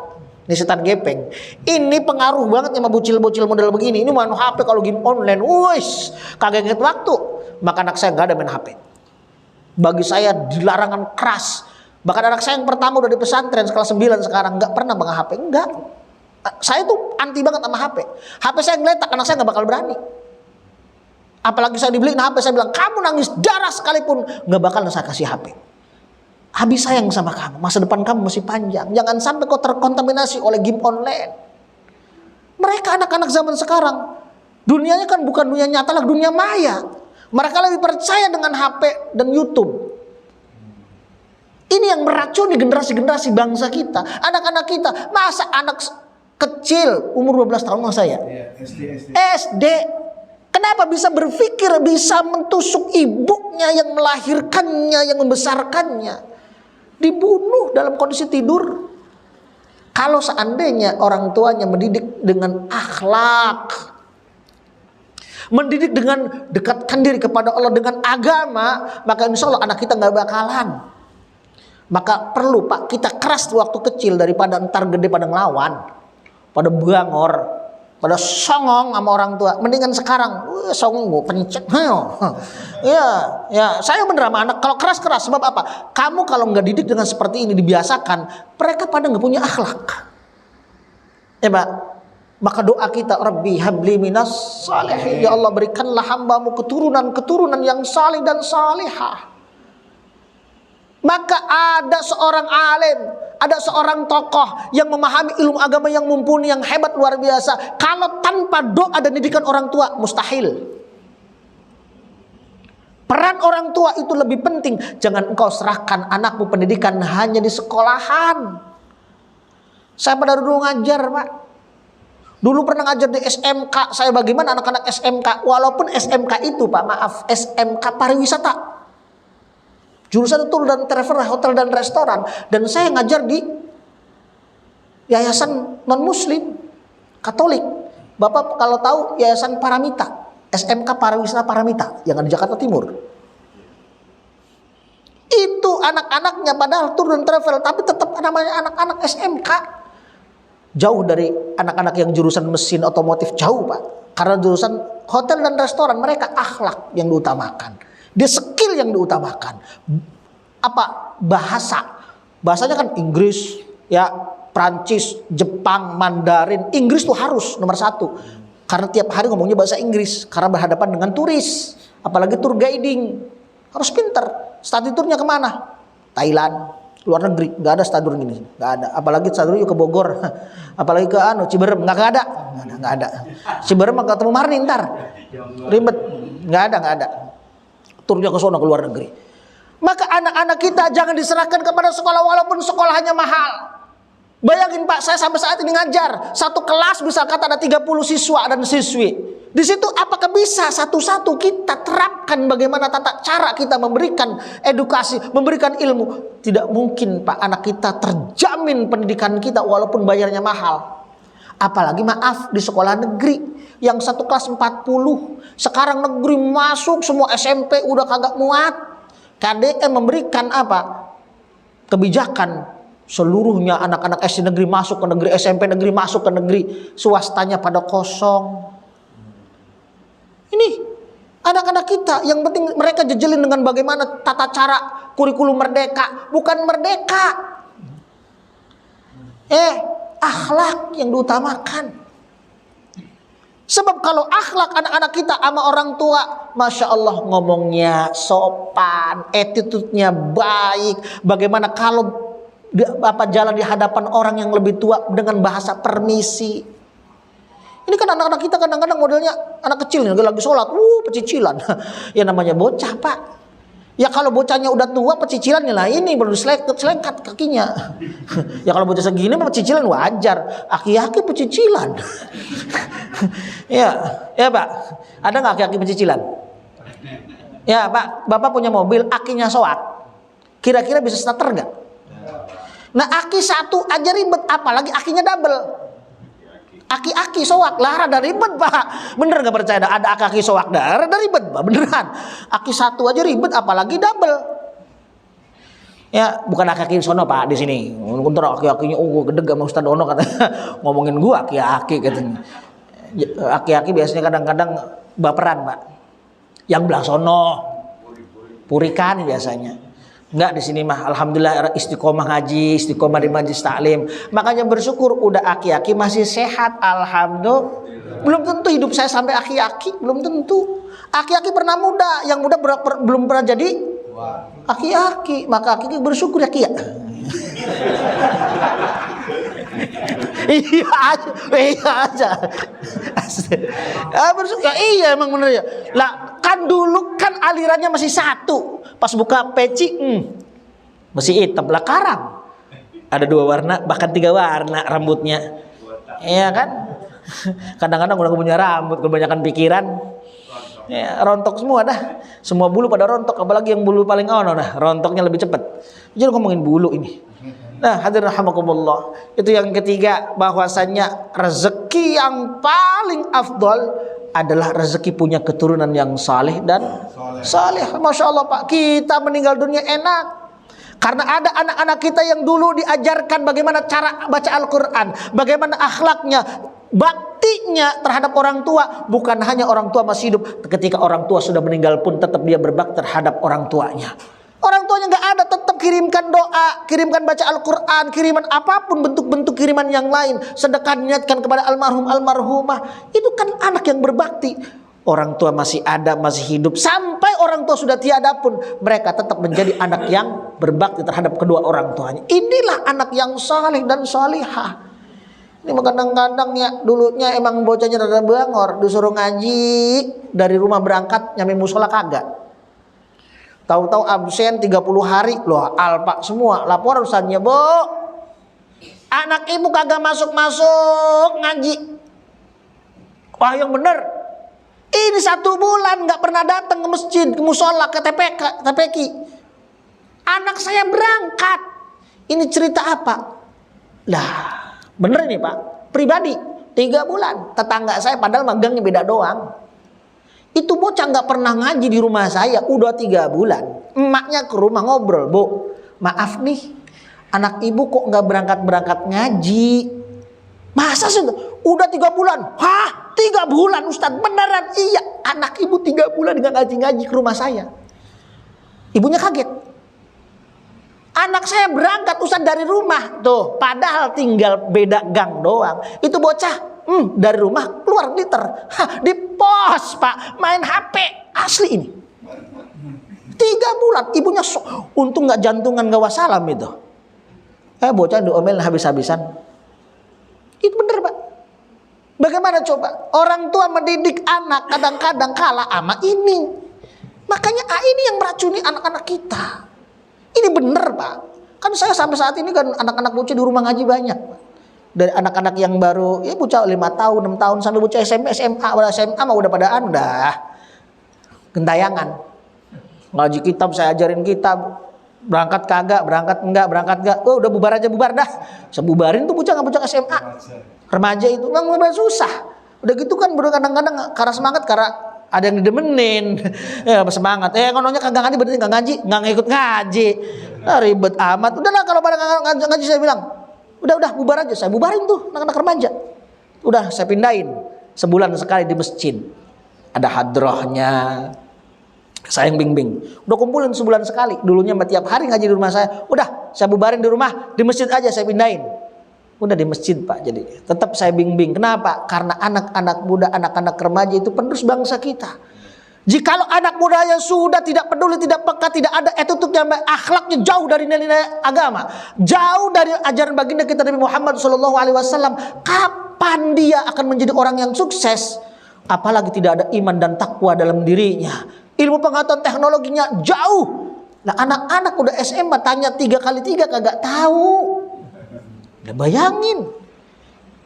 Speaker 1: Ini setan gepeng. Ini pengaruh banget sama bocil-bocil model begini. Ini main HP kalau game online, wush, kagak inget waktu. Maka anak saya nggak ada main HP. Bagi saya dilarangan keras. Bahkan anak saya yang pertama udah di pesantren kelas 9 sekarang nggak pernah pegang HP, enggak. Saya tuh anti banget sama HP. HP saya ngeletak, anak saya nggak bakal berani. Apalagi saya dibeliin HP, saya bilang kamu nangis darah sekalipun nggak bakal saya kasih HP. Habis sayang sama kamu, masa depan kamu masih panjang. Jangan sampai kau terkontaminasi oleh game online. Mereka anak-anak zaman sekarang, dunianya kan bukan dunia nyata lah, dunia maya. Mereka lebih percaya dengan HP dan YouTube. Ini yang meracuni generasi-generasi bangsa kita, anak-anak kita. Masa anak kecil umur 12 tahun masa ya? SD. Kenapa bisa berpikir bisa mentusuk ibunya yang melahirkannya, yang membesarkannya, dibunuh dalam kondisi tidur? Kalau seandainya orang tuanya mendidik dengan akhlak, mendidik dengan dekatkan diri kepada Allah dengan agama, maka insya Allah anak kita nggak bakalan. Maka perlu Pak kita keras waktu kecil daripada ntar gede pada ngelawan, pada bangor, pada songong sama orang tua. Mendingan sekarang songong gue pencet. Ya, saya bener sama anak kalau keras-keras. Sebab apa? Kamu kalau nggak didik dengan seperti ini, dibiasakan, mereka pada nggak punya akhlak. Ya Pak. Maka doa kita, Rabbi habli minas salihin. Ya Allah, berikanlah hambamu keturunan yang salih dan salihah. Maka ada seorang alim, ada seorang tokoh yang memahami ilmu agama yang mumpuni, yang hebat luar biasa. Kalau tanpa doa dan didikan orang tua, mustahil. Peran orang tua itu lebih penting. Jangan engkau serahkan anakmu pendidikan hanya di sekolahan. Saya pada dulu ngajar Pak. Dulu pernah ngajar di SMK. Saya bagaimana anak-anak SMK. Walaupun SMK itu Pak, maaf, SMK pariwisata. Jurusan tour dan travel, hotel dan restoran. Dan saya ngajar di yayasan non-muslim, Katolik. Bapak kalau tahu yayasan Paramita. SMK Pariwisata Paramita. Yang ada di Jakarta Timur. Itu anak-anaknya padahal tour dan travel. Tapi tetap namanya anak-anak SMK. Jauh dari anak-anak yang jurusan mesin otomotif, jauh Pak. Karena jurusan hotel dan restoran, mereka akhlak yang diutamakan. Dia skill yang diutamakan. Apa? Bahasanya kan Inggris, ya, Prancis, Jepang, Mandarin. Inggris tuh harus nomor 1. Karena tiap hari ngomongnya bahasa Inggris. Karena berhadapan dengan turis. Apalagi tour guiding. Harus pinter. Study tournya kemana? Thailand. Luar negeri, nggak ada stadion gini, nggak ada. Apalagi stadion ke Bogor, apalagi ke Ciberem, nggak ada. Ciberem nggak ketemu Marni ntar, ribet, nggak ada. Turnya ke sono ke luar negeri. Maka anak-anak kita jangan diserahkan kepada sekolah walaupun sekolahnya mahal. Bayangin Pak, saya sampai saat ini ngajar satu kelas bisa kata ada 30 siswa dan siswi. Di situ apakah bisa satu-satu kita terapkan bagaimana tata cara kita memberikan edukasi, memberikan ilmu? Tidak mungkin Pak, anak kita terjamin pendidikan kita walaupun bayarnya mahal. Apalagi maaf di sekolah negeri yang satu kelas 40. Sekarang negeri masuk semua SMP udah kagak muat. KDM memberikan apa? Kebijakan seluruhnya anak-anak SD negeri masuk ke negeri, SMP negeri masuk ke negeri, swastanya pada kosong. Ini anak-anak kita yang penting mereka jejelin dengan bagaimana tata cara kurikulum merdeka, bukan merdeka. Akhlak yang diutamakan. Sebab kalau akhlak anak-anak kita sama orang tua, Masya Allah ngomongnya sopan, attitude-nya baik. Bagaimana kalau jalan di hadapan orang yang lebih tua dengan bahasa permisi. Ini kan anak-anak kita kadang-kadang modelnya anak kecil nih lagi sholat, pecicilan. Ya namanya bocah Pak. Ya kalau bocahnya udah tua pecicilannya lah ini baru selengkat kakinya. Ya kalau bocah segini mah pecicilan wajar. Aki-aki pecicilan. Ya Pak. Ada nggak aki-aki pecicilan? Ya Pak, Bapak punya mobil akinya soak. Kira-kira bisa starter nggak? Nah aki satu aja ribet, apalagi akinya double. Aki-aki soak lah rada ribet Pak. Bener gak percaya ada aki-aki soak dah rada ribet Pak, beneran. Aki satu aja ribet apalagi double. Ya bukan aki-aki sono Pak di sini. Untung aki-akinya gede sama Ustaz Dono katanya. Ngomongin gua aki-aki katanya. Aki-aki biasanya kadang-kadang baperan Pak. Yang belah sono purikan biasanya. Enggak, di sini mah alhamdulillah istiqomah ngaji, istiqomah di majelis taklim. Makanya bersyukur udah aki-aki masih sehat, alhamdulillah. Belum tentu hidup saya sampai aki-aki, belum tentu. Aki-aki pernah muda, yang muda belum pernah jadi aki-aki. Maka aki bersyukur ya Ki ya. Iya aja. Bersyukur. Iya emang bener ya. Lah kan dulu kan alirannya masih satu. Pas buka peci, masih hitam lah karang. Ada 2 warna, bahkan 3 warna rambutnya. Iya kan? Kadang-kadang udah punya rambut, kebanyakan pikiran. Ya, rontok semua dah. Semua bulu pada rontok, apalagi yang bulu paling ono nah, rontoknya lebih cepat. Jadi ngomongin bulu ini. Nah, hadirin rahimakumullah. Itu yang ketiga, bahwasannya rezeki yang paling afdal adalah rezeki punya keturunan yang saleh dan saleh. Masya Allah Pak, kita meninggal dunia enak. Karena ada anak-anak kita yang dulu diajarkan bagaimana cara baca Al-Quran, bagaimana akhlaknya, baktinya terhadap orang tua. Bukan hanya orang tua masih hidup, ketika orang tua sudah meninggal pun tetap dia berbakti terhadap orang tuanya. Orang tuanya nggak ada, tetap kirimkan doa, kirimkan baca Al-Quran, kiriman apapun, bentuk-bentuk kiriman yang lain, sedekah niatkan kepada almarhum almarhumah. Itu kan anak yang berbakti. Orang tua masih ada, masih hidup, sampai orang tua sudah tiada pun mereka tetap menjadi anak yang berbakti terhadap kedua orang tuanya. Inilah anak yang saleh dan salihah. Ini kadang-kadang ya, dulunya emang bocahnya rada bangor, disuruh ngaji dari rumah berangkat nyampe musola kagak. Tahu-tahu absen 30 hari loh, alpa semua lapor ustaznya, "Bu, anak ibu kagak masuk-masuk ngaji." Wah, yang bener. Ini 1 bulan nggak pernah datang ke masjid, ke musola, ke TPK. Anak saya berangkat. Ini cerita apa? Lah, bener nih Pak. Pribadi 3 bulan. Tetangga saya padahal magangnya beda doang. Itu bocah nggak pernah ngaji di rumah saya. Udah 3 bulan. Emaknya ke rumah ngobrol, "Bu, maaf nih, anak ibu kok nggak berangkat ngaji?" Masa sih? Udah 3 bulan. Hah? 3 bulan Ustadz? Beneran? Iya. Anak ibu 3 bulan nggak ngaji-ngaji ke rumah saya. Ibunya kaget. Anak saya berangkat Ustadz dari rumah. Tuh, padahal tinggal beda gang doang. Itu bocah dari rumah keluar liter. Hah, di pos Pak. Main HP. Asli ini. 3 bulan. Ibunya untung nggak jantungan gak wassalam itu. Bocah diomelin habis-habisan. Itu bener Pak. Bagaimana coba? Orang tua mendidik anak kadang-kadang kalah sama ini. Makanya ini yang meracuni anak-anak kita. Ini bener Pak. Kan saya sampai saat ini kan anak-anak bocah di rumah ngaji banyak Pak. Dari anak-anak yang baru, ya bocah 5 tahun, 6 tahun, sampai bocah SMP, SMA. SMA mah udah padaan, udah gentayangan. Ngaji kitab, saya ajarin kitab. Berangkat kagak, berangkat enggak, berangkat enggak. Oh, udah bubar aja, bubar dah. Sebubarin tuh bocah SMA. Remaja itu memang susah. Udah gitu kan baru kadang-kadang karena semangat, karena ada yang didemenin. Ya semangat. Kononya kagak ngaji berarti enggak ngaji, enggak ikut ngaji. Ribet amat. Udahlah kalau pada ngaji saya bilang, udah bubar aja. Saya bubarin tuh anak-anak remaja. Udah saya pindahin sebulan sekali di masjid. Ada hadrohnya. Saya yang bimbing. Udah kumpulin sebulan sekali. Dulunya tiap hari ngaji di rumah saya. Udah saya bubarin di rumah, di masjid aja saya pindahin. Udah di masjid Pak. Jadi tetap saya bimbing. Kenapa? Karena anak-anak muda, anak-anak remaja itu penerus bangsa kita. Jikalau anak muda yang sudah tidak peduli, tidak peka, tidak ada attitude yang baik, akhlaknya jauh dari nilai-nilai agama, jauh dari ajaran baginda kita Nabi Muhammad SAW, kapan dia akan menjadi orang yang sukses? Apalagi tidak ada iman dan takwa dalam dirinya. Ilmu pengetahuan teknologinya jauh. Nah anak-anak udah SMA tanya 3x3 kagak tahu. Udah bayangin.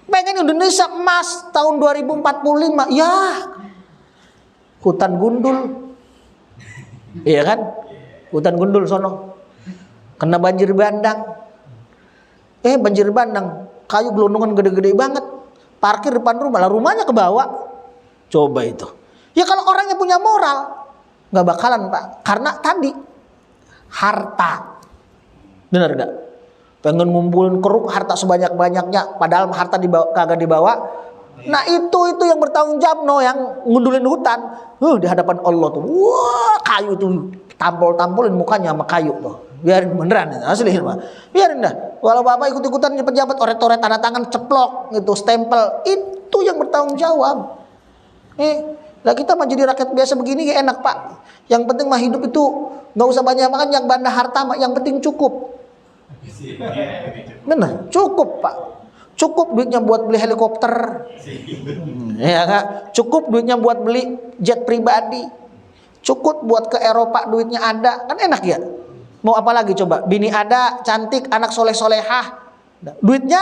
Speaker 1: Pengen Indonesia emas tahun 2045. Ya hutan gundul. Iya kan? Hutan gundul sono. Kena banjir bandang. Banjir bandang. Kayu gelondongan gede-gede banget. Parkir depan rumah. Lah rumahnya ke bawah. Coba itu. Ya kalau orangnya punya moral, nggak bakalan Pak, karena tadi harta, benar nggak? Pengen ngumpulin keruk harta sebanyak-banyaknya, padahal harta kagak dibawa. Nah itu yang bertanggung jawab yang ngundulin hutan. Di hadapan Allah tuh, wah kayu tuh tampol-tampolin mukanya sama kayu tuh. Biarin beneran, asli Pak. Biarin dah. Walau Bapak ikut-ikutan pejabat, oret-oret tanda tangan ceplok gitu, stempel, itu yang bertanggung jawab. Lah kita mah jadi rakyat biasa begini enak Pak. Yang penting mah hidup itu nggak usah banyak makan, yang banda harta mah yang penting cukup. Bener, cukup Pak. Cukup duitnya buat beli helikopter. Ya kan? Cukup duitnya buat beli jet pribadi. Cukup buat ke Eropa duitnya ada. Kan enak ya. Mau apa lagi coba? Bini ada, cantik, anak soleh-solehah. Duitnya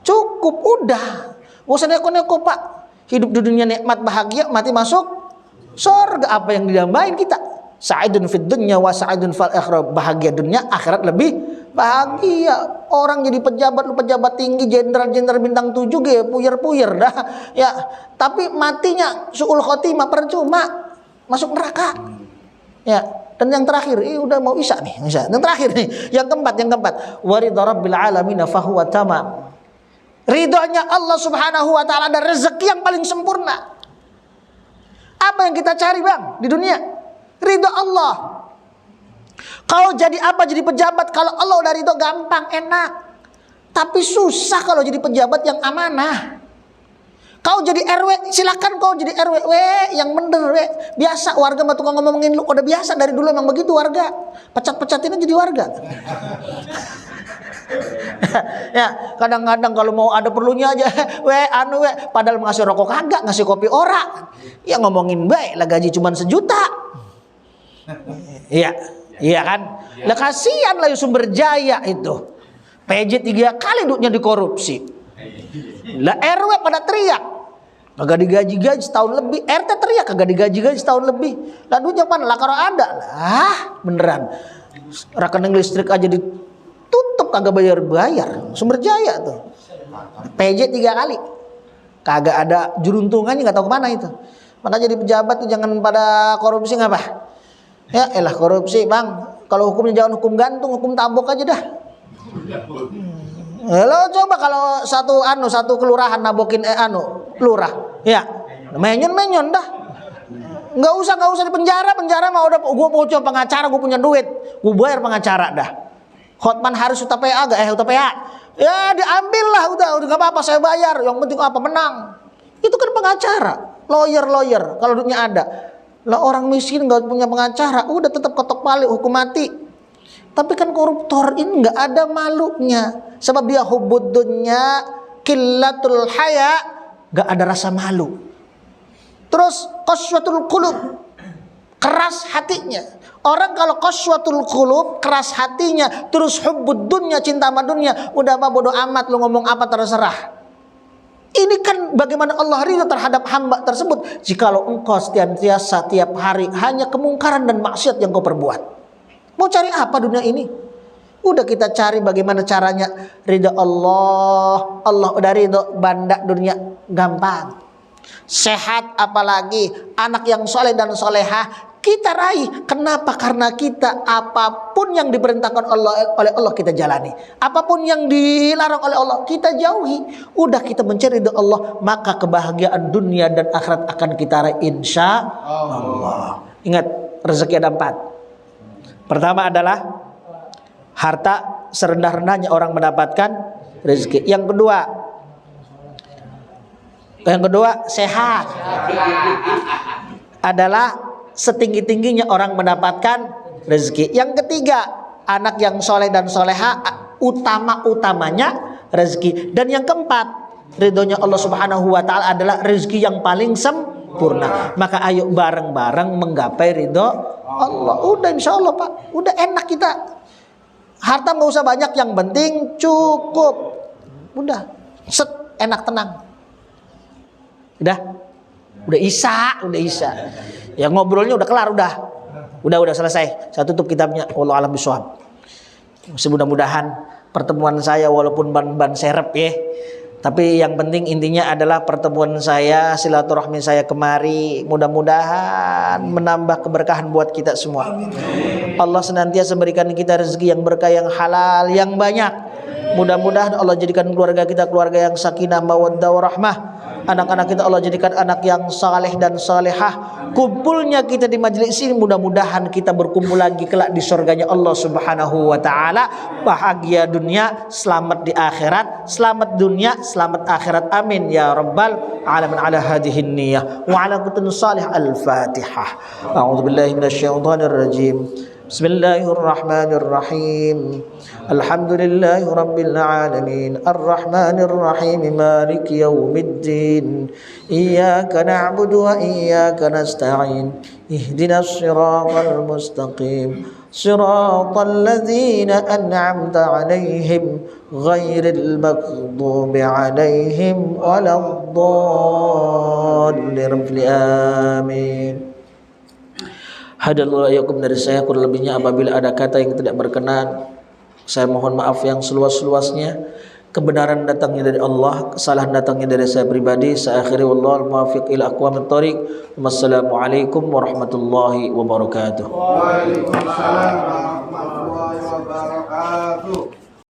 Speaker 1: cukup, udah. Gak usah neko-neko Pak. Hidup di dunia nikmat bahagia, mati masuk surga. Apa yang didambain kita? Sa'idun fid dunya wa sa'idun fil akhirah. Bahagia dunia, akhirat lebih Bahagia orang jadi pejabat, lu pejabat tinggi, jenderal-jenderal bintang 7 ge puyer-puyer dah. Ya, tapi matinya suul khotimah, percuma, masuk neraka. Ya, dan yang terakhir, udah mau isya nih, isya. Yang terakhir nih, yang keempat, waridha rabbil alamin fahuwa tamam. Ridhonya Allah Subhanahu wa taala ada rezeki yang paling sempurna. Apa yang kita cari, Bang, di dunia? Ridho Allah. Kau jadi apa, jadi pejabat, kalau Allah udah ridho gampang, enak. Tapi susah kalau jadi pejabat yang amanah. Kau jadi RW, silakan kau jadi RW, yang bener, biasa warga mah tukang ngomongin lu, udah biasa dari dulu emang begitu warga. Pecat-pecatin jadi warga. Ya, kadang-kadang kalau mau ada perlunya aja, padahal ngasih rokok kagak, ngasih kopi ora. Ya ngomongin baik lah, gaji cuma 1 juta. Iya kan? Lah kasihan lah Sumber Jaya itu. PJ 3 kali duitnya dikorupsi. Lah RW pada teriak, kagak digaji-gaji setahun lebih. RT teriak kagak digaji-gaji setahun lebih. Lah duitnya mana? Lah kalau ada lah beneran. Rekening listrik aja ditutup kagak bayar-bayar. Sumber Jaya tuh. PJ 3 kali. Kagak ada juruntungannya, nggak tahu kemana itu. Mana jadi pejabat tuh jangan pada korupsi ngapa? Ya elah korupsi, Bang. Kalau hukumnya jangan hukum gantung, hukum tabok aja dah. Lo coba kalau satu kelurahan nabokin lurah. Ya, menyon dah. Nggak usah di penjara mah udah gua mau coba pengacara, gua punya duit. Gua bayar pengacara dah. Hotman Haris UTPA UTPA. Ya diambil lah udah enggak apa-apa saya bayar. Yang penting apa menang. Itu kan pengacara, lawyer kalau duitnya ada. Lah orang miskin nggak punya pengacara, udah tetap ketok palu hukum mati. Tapi kan koruptor ini nggak ada malunya, sebab dia hubbud dunya, qillatul haya, nggak ada rasa malu. Terus qaswatul qulub, keras hatinya. Orang kalau qaswatul qulub, keras hatinya, terus hubbud dunya, cinta sama dunia, udah apa bodoh amat lu ngomong apa terserah. Ini kan bagaimana Allah ridha terhadap hamba tersebut jikalau engkau senantiasa tiap hari hanya kemungkaran dan maksiat yang kau perbuat. Mau cari apa dunia ini? Udah kita cari bagaimana caranya ridha Allah. Allah udah ridha, banda dunia gampang. Sehat apalagi, anak yang soleh dan solehah kita raih. Kenapa? Karena kita apapun yang diperintahkan oleh Allah kita jalani, apapun yang dilarang oleh Allah kita jauhi. Udah kita mencari ridha Allah, maka kebahagiaan dunia dan akhirat akan kita raih insya Allah. Ingat, rezeki ada 4. Pertama adalah harta serendah-rendahnya orang mendapatkan rezeki. Yang kedua sehat adalah setinggi-tingginya orang mendapatkan rezeki. Yang ketiga, anak yang soleh dan soleha, utama-utamanya rezeki. Dan yang keempat, ridhonya Allah Subhanahu wa taala adalah rezeki yang paling sempurna. Maka ayo bareng-bareng menggapai ridho Allah. Udah insya Allah, Pak, udah enak kita. Harta nggak usah banyak, yang penting cukup. Udah enak tenang. Udah isya. Ya ngobrolnya udah kelar, udah selesai. Saya tutup kitabnya. Wallahu a'lam bishawab. Mudah-mudahan pertemuan saya walaupun ban serep ya, tapi yang penting intinya adalah pertemuan saya, silaturahmi saya kemari, mudah-mudahan menambah keberkahan buat kita semua. Allah senantiasa berikan kita rezeki yang berkah, yang halal, yang banyak. Mudah-mudahan Allah jadikan keluarga kita keluarga yang sakinah mawaddah warahmah. Anak-anak kita Allah jadikan anak yang saleh dan salehah. Kumpulnya kita di majelis ini, mudah-mudahan kita berkumpul lagi kelak di surganya Allah Subhanahu wa taala. Bahagia dunia, selamat di akhirat, selamat dunia, selamat akhirat. Amin ya rabbal alamin. Ala hadhihi niyyah wa ala kullin salih. Al-Fatihah. A'udzu billahi minasyaitonir rajim. Bismillahirrahmanirrahim. Alhamdulillahi rabbil alamin. Arrahmanir rahim. Maliki yaumiddin. Iyyaka na'budu wa iyyaka nasta'in. Ihdinas siratal mustaqim. Siratal ladzina an'amta 'alaihim ghairil maghdubi 'alaihim waladdallin. Amin. Hadallahu yakum dari saya, kurang lebihnya apabila ada kata yang tidak berkenan Saya mohon maaf yang seluas-luasnya. Kebenaran datangnya dari Allah, kesalahan datangnya dari saya pribadi. Saya akhiri wallahu muwaffiq ila aqwamit thoriq. Wassalamualaikum warahmatullahi wabarakatuh.
Speaker 2: Waalaikumsalam warahmatullahi wabarakatuh.